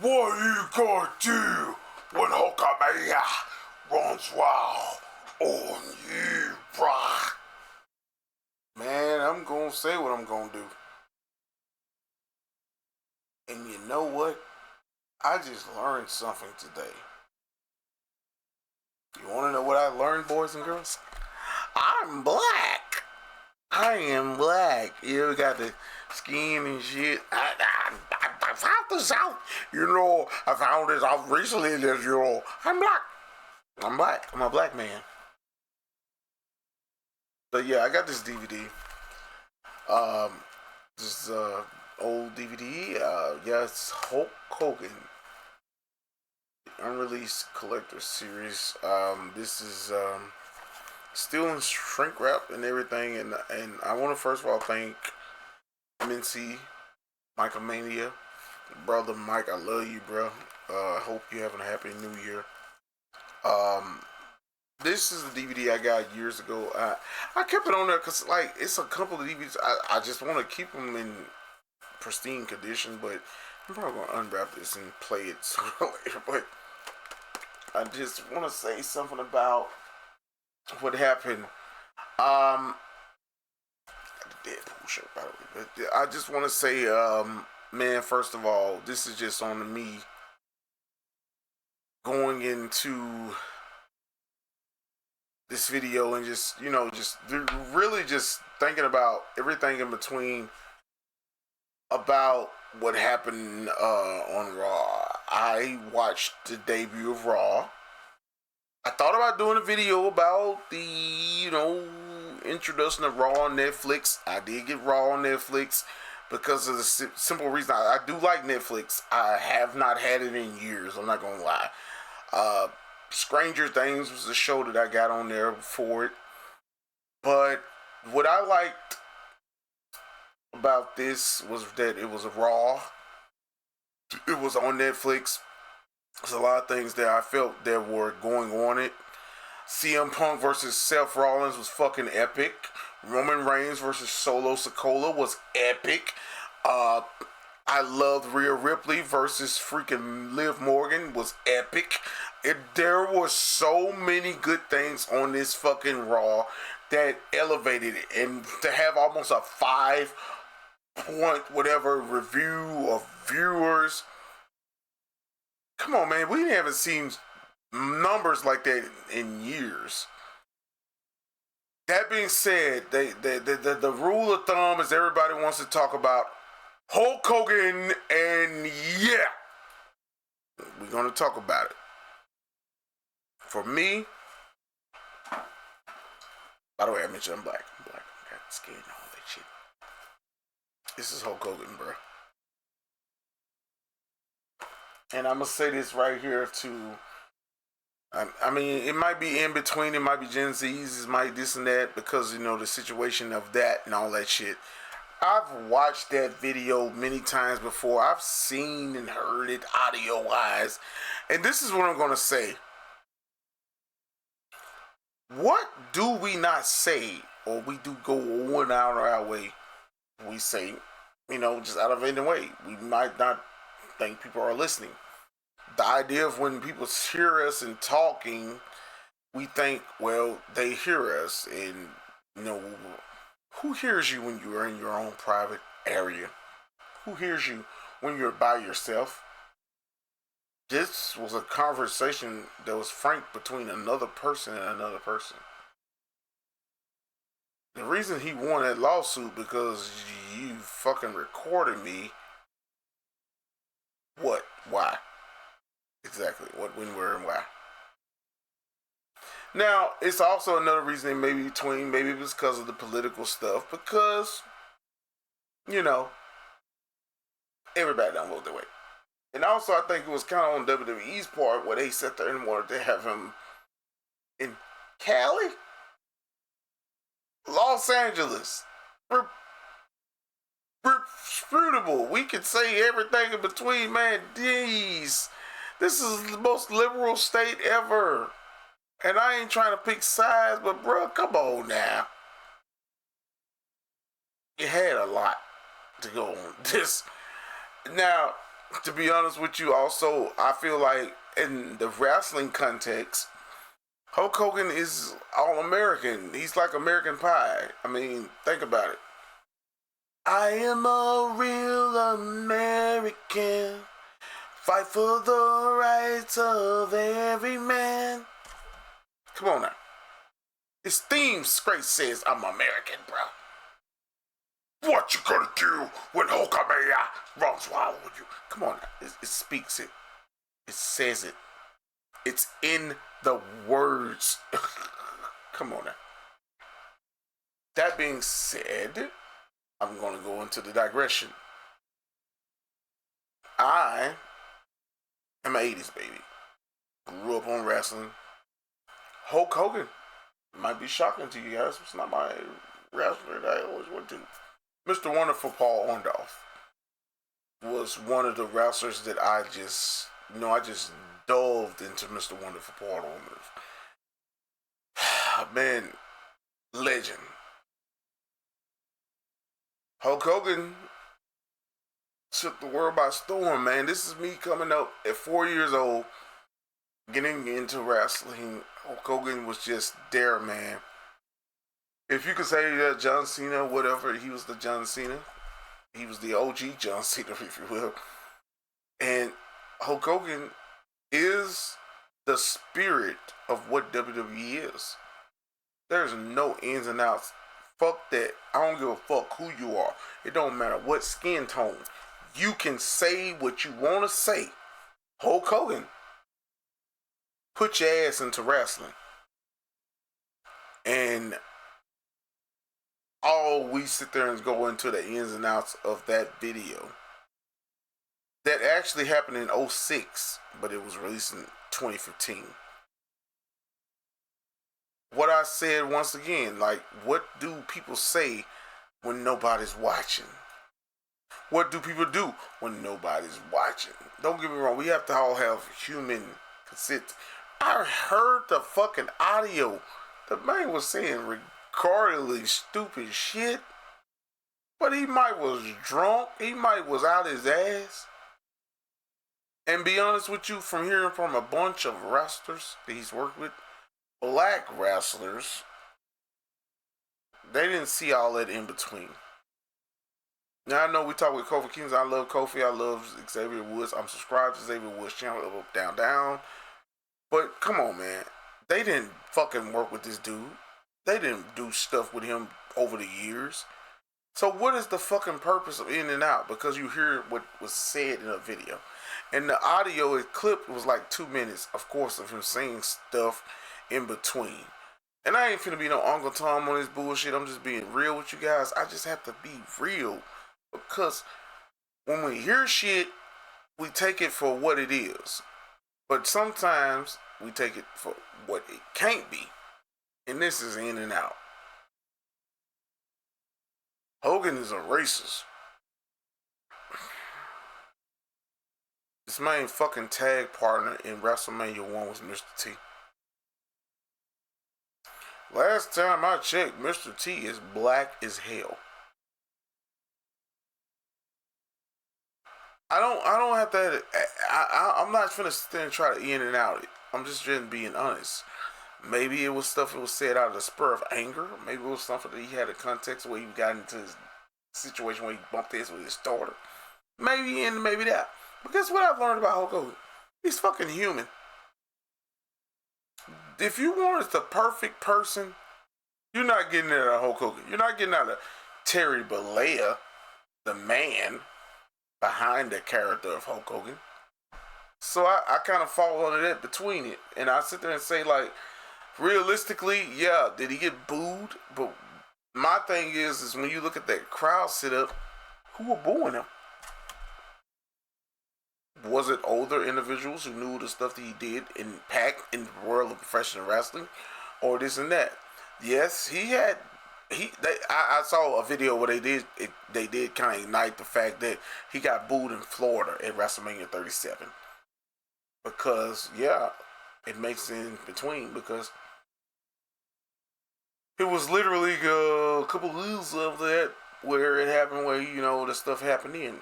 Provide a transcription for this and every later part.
What you gonna do when Hogan runs wild on you, bruh? Man, I'm gonna say what I'm gonna do. And you know what? I just learned something today. You wanna know what I learned, boys and girls? I'm black. I am black. You got the skin and shit. I found this out. I found this out recently that, I'm black. I'm black. I'm a black man. But yeah, I got this DVD. This old DVD. It's Hulk Hogan. Unreleased collector series. This is still in shrink wrap and everything, and I want to first of all thank Mincy, Michael Mania, brother Mike. I love you, bro. I hope you having a happy New Year. This is the DVD I got years ago. I kept it on there because it's a couple of DVDs. I just want to keep them in pristine condition, but I'm probably gonna unwrap this and play it sooner or later. But I just want to say something about what happened. The Deadpool shirt, by the way. But I just want to say, man, first of all, this is just on me going into this video and just really just thinking about everything in between about what happened on Raw. I watched the debut of Raw. I thought about doing a video about the introduction of Raw on Netflix. I did get Raw on Netflix because of the simple reason I do like Netflix. I have not had it in years. I'm not gonna lie. Stranger Things was the show that I got on there for it. But what I liked about this was that it was a Raw. It was on Netflix. There's a lot of things that I felt that were going on it. CM Punk versus Seth Rollins was fucking epic. Roman Reigns versus Solo Sikoa was epic. I loved Rhea Ripley versus freaking Liv Morgan was epic. There were so many good things on this fucking Raw that elevated it. And to have almost a 5-point whatever review of viewers. Come on, man. We haven't seen numbers like that in years. That being said, the rule of thumb is everybody wants to talk about Hulk Hogan, and yeah, we're going to talk about it. For me, by the way, I mentioned I'm black. I got skin and all that shit. This is Hulk Hogan, bro. And I'm going to say this right here too. I mean, it might be in between. It might be Gen Z's. It might this and that because, the situation of that and all that shit. I've watched that video many times before. I've seen and heard it audio-wise. And this is what I'm going to say. What do we not say, or we do go on out of our way? We say, just out of any way. We might not think people are listening. The idea of when people hear us and talking, we think, well, they hear us. And, who hears you when you are in your own private area? Who hears you when you're by yourself? This was a conversation that was frank between another person and another person. The reason he won that lawsuit because you fucking recorded me. What? Why? Exactly. What, when, where, and why? Now, it's also another reason maybe it was because of the political stuff, because, everybody don't vote that way. And also, I think it was kind of on WWE's part where they sat there and wanted to have him in Cali, Los Angeles. Disputable. We could say everything in between, man. This is the most liberal state ever. And I ain't trying to pick sides, but bro, come on now. You had a lot to go on this. Now, To be honest with you, also, I feel like in the wrestling context, Hulk Hogan is all American. He's like American Pie. I mean, think about it. I am a real American. Fight for the rights of every man. Come on now. His theme straight says, I'm American, bro. What you gonna do when Hulkamania runs wild with you? Come on now. It speaks it. It says it. It's in the words. Come on now. That being said, I'm gonna go into the digression. I am an 80s baby. Grew up on wrestling. Hulk Hogan might be shocking to you guys. It's not my wrestler that I always went to. Mr. Wonderful Paul Orndorff was one of the wrestlers that I just delved into Mr. Wonderful Paul Orndorff. Man, legend. Hulk Hogan took the world by storm, man. This is me coming up at 4 years old, getting into wrestling. Hulk Hogan was just there, man. If you could say that John Cena, whatever, he was the John Cena. He was the OG John Cena, if you will. And Hulk Hogan is the spirit of what WWE is. There's no ins and outs. Fuck that. I don't give a fuck who you are. It don't matter what skin tone. You can say what you want to say. Hulk Hogan put your ass into wrestling. And all we sit there and go into the ins and outs of that video. That actually happened in 2006, but it was released in 2015. What I said once again, like, what do people say when nobody's watching? What do people do when nobody's watching? Don't get me wrong, we have to all have human consent. I heard the fucking audio. The man was saying regardless stupid shit. But he might was drunk. He might was out his ass. And be honest with you, from hearing from a bunch of wrestlers that he's worked with, black wrestlers, they didn't see all that in between. Now I know we talk with Kofi Kingston. I love Kofi. I love Xavier Woods. I'm subscribed to Xavier Woods channel, up, down, down. But come on, man. They didn't fucking work with this dude. They didn't do stuff with him over the years. So what is the fucking purpose of in and out? Because you hear what was said in a video. And the audio clip was like 2 minutes, of course, of him saying stuff in between. And I ain't finna be no Uncle Tom on this bullshit. I'm just being real with you guys. I just have to be real. Because when we hear shit, we take it for what it is. But sometimes we take it for what it can't be. And this is in and out. Hogan is a racist. His main fucking tag partner in WrestleMania 1 was Mr. T. Last time I checked, Mr. T is black as hell. I don't have to. I'm not finna sit there and try to in and out it. I'm just being honest. Maybe it was stuff that was said out of the spur of anger. Maybe it was something that he had a context where he got into his situation where he bumped heads with his daughter. Maybe and maybe that. But guess what I've learned about Hulk Hogan? He's fucking human. If you wanted the perfect person, you're not getting it out of Hulk Hogan. You're not getting out of Terry Bollea, the man behind the character of Hulk Hogan. So I kind of fall under that between it. And I sit there and say, like, realistically, yeah, did he get booed? But my thing is when you look at that crowd sit up, who were booing him? Was it older individuals who knew the stuff that he did impact in the world of professional wrestling? Or this and that? Yes, I saw a video where they did kind of ignite the fact that he got booed in Florida at WrestleMania 37. Because, yeah, it makes it in between because it was literally a couple of years of that where it happened where, the stuff happened in.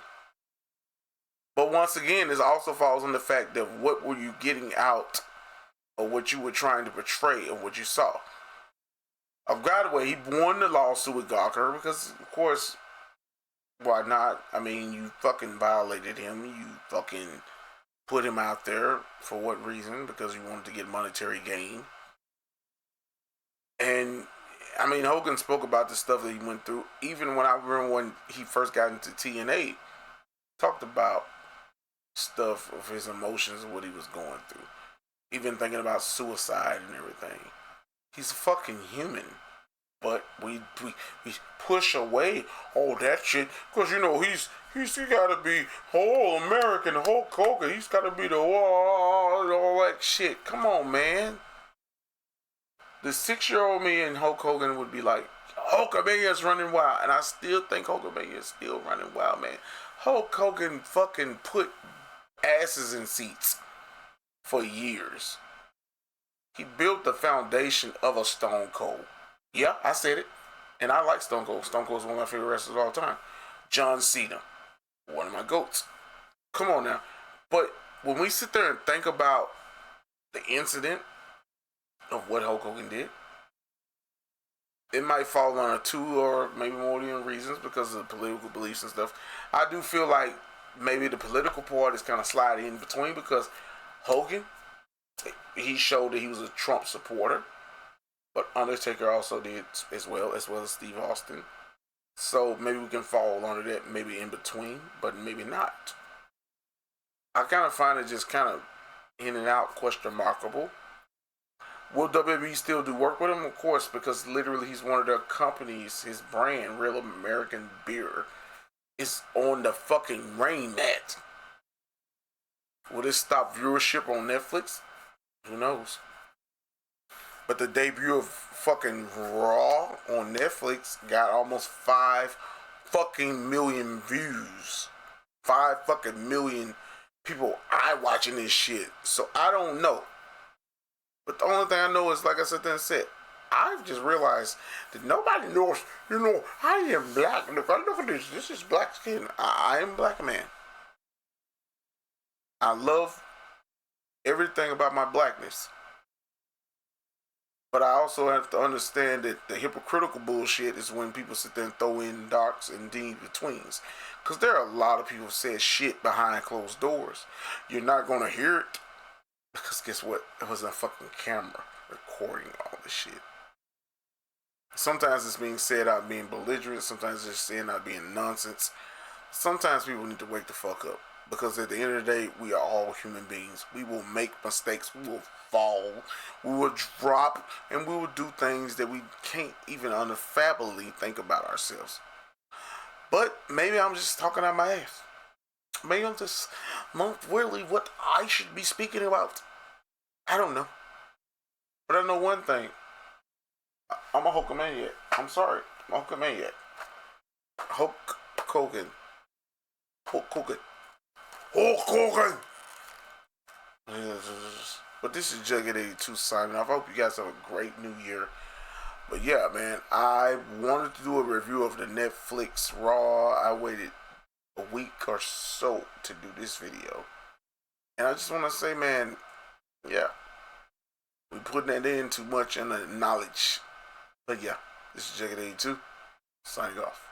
But once again, this also falls on the fact that what were you getting out of what you were trying to portray of what you saw. By the way, he won the lawsuit with Gawker because, of course, why not? I mean, you fucking violated him. You fucking put him out there for what reason? Because you wanted to get monetary gain. And I mean, Hogan spoke about the stuff that he went through. Even when I remember when he first got into TNA, talked about stuff of his emotions and what he was going through. Even thinking about suicide and everything. He's a fucking human. But we push away all that shit because he gotta be whole American Hulk Hogan. He's gotta be the all that shit. Come on, man. The 6-year-old me and Hulk Hogan would be like, Hulkamania's running wild, and I still think Hulkamania is still running wild, man. Hulk Hogan fucking put asses in seats for years. He built the foundation of a Stone Cold. Yeah, I said it. And I like Stone Cold. Stone Cold is one of my favorite wrestlers of all time. John Cena, one of my GOATs. Come on now. But when we sit there and think about the incident of what Hulk Hogan did, it might fall on 2 or maybe more than reasons because of the political beliefs and stuff. I do feel like maybe the political part is kind of sliding in between because Hogan, he showed that he was a Trump supporter. But Undertaker also did as well as Steve Austin. So maybe we can fall under that, maybe in between, but maybe not. I kind of find it just kind of in and out, question markable. Will WWE still do work with him? Of course, because literally he's one of their companies. His brand, Real American Beer, is on the fucking rain mat. Will this stop viewership on Netflix? Who knows? But the debut of fucking Raw on Netflix got almost 5 fucking million views. 5 fucking million people eye watching this shit. So I don't know. But the only thing I know is, like I said, I've just realized that nobody knows, I am black. And if I look at this is black skin. I am a black man. I love everything about my blackness. But I also have to understand that the hypocritical bullshit is when people sit there and throw in darks and in-betweens. Because there are a lot of people who said shit behind closed doors. You're not going to hear it. Because guess what? It was a fucking camera recording all this shit. Sometimes it's being said out being belligerent. Sometimes it's saying out being nonsense. Sometimes people need to wake the fuck up. Because at the end of the day, we are all human beings. We will make mistakes. We will fall. We will drop. And we will do things that we can't even unfathomably think about ourselves. But maybe I'm just talking out my ass. Maybe I'm just not really what I should be speaking about. I don't know. But I know one thing. I'm a Hulkamaniac. I'm sorry. I'm a Hulkamaniac. Hulk Hogan. Hulk Hogan. Hulk Hogan! But this is Jughead82 signing off. I hope you guys have a great new year. But yeah, man, I wanted to do a review of the Netflix Raw. I waited a week or so to do this video. And I just want to say, man, yeah, we putting that in too much in the knowledge. But yeah, this is Jughead82 signing off.